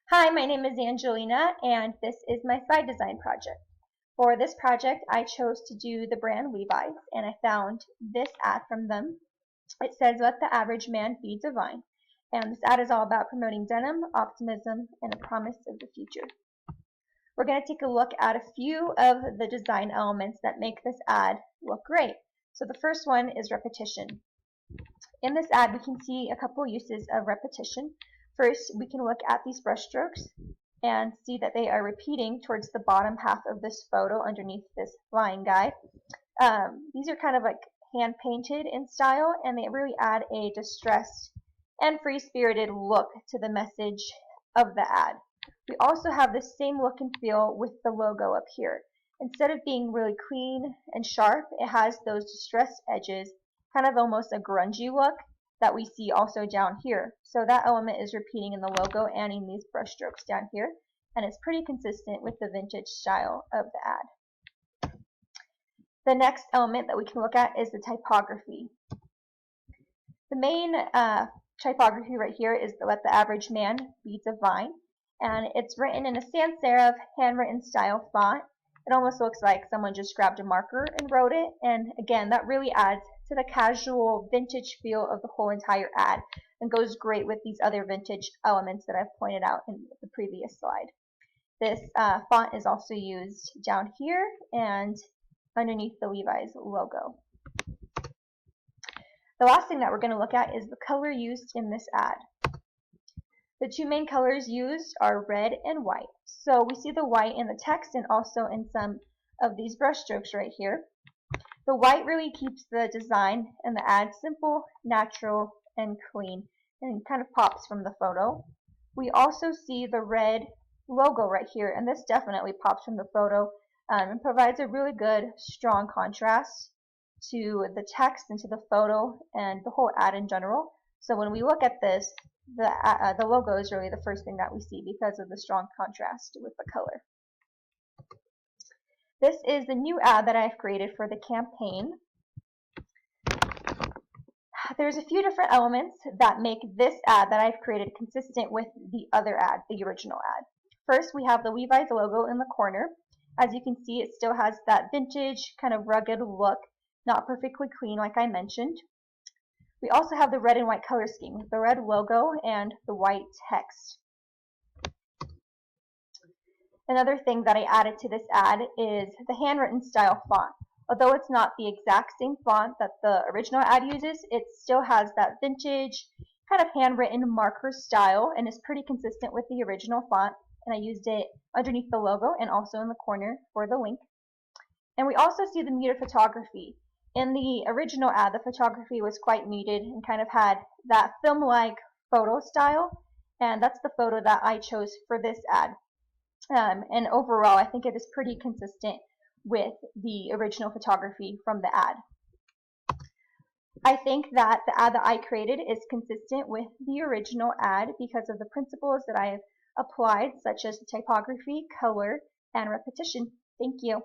Hi, my name is Angelina, and this is my slide design project. For this project, I chose to do the brand Levi's, and I found this ad from them. It says, "Let the average man be divine." And this ad is all about promoting denim, optimism, and a promise of the future. We're going to take a look at a few of the design elements that make this ad look great. So the first one is repetition. In this ad, we can see a couple uses of repetition. First, we can look at these brush strokes and see that they are repeating towards the bottom half of this photo underneath this flying guy. These are kind of like hand painted in style, and they really add a distressed and free-spirited look to the message of the ad. We also have the same look and feel with the logo up here. Instead of being really clean and sharp, it has those distressed edges, kind of almost a grungy look that we see also down here. So that element is repeating in the logo and in these brush strokes down here, and it's pretty consistent with the vintage style of the ad. The next element that we can look at is the typography. The main typography right here is "Let the average man be divine," and it's written in a sans serif handwritten style font. It almost looks like someone just grabbed a marker and wrote it, and again, that really adds to the casual vintage feel of the whole entire ad and goes great with these other vintage elements that I've pointed out in the previous slide. This font is also used down here and underneath the Levi's logo. The last thing that we're going to look at is the color used in this ad. The two main colors used are red and white. So we see the white in the text and also in some of these brush strokes right here. The white really keeps the design and the ad simple, natural, and clean, and kind of pops from the photo. We also see the red logo right here, and this definitely pops from the photo and provides a really good, strong contrast to the text and to the photo and the whole ad in general. So when we look at this, the logo is really the first thing that we see because of the strong contrast with the color. This is the new ad that I've created for the campaign. There's a few different elements that make this ad that I've created consistent with the other ad, the original ad. First, we have the Levi's logo in the corner. As you can see, it still has that vintage, kind of rugged look, not perfectly clean like I mentioned. We also have the red and white color scheme with the red logo and the white text. Another thing that I added to this ad is the handwritten style font. Although it's not the exact same font that the original ad uses, it still has that vintage kind of handwritten marker style and is pretty consistent with the original font, and I used it underneath the logo and also in the corner for the link. And we also see the muted photography. In the original ad, the photography was quite muted and kind of had that film-like photo style, and that's the photo that I chose for this ad. And overall, I think it is pretty consistent with the original photography from the ad. I think that the ad that I created is consistent with the original ad because of the principles that I have applied, such as the typography, color, and repetition. Thank you.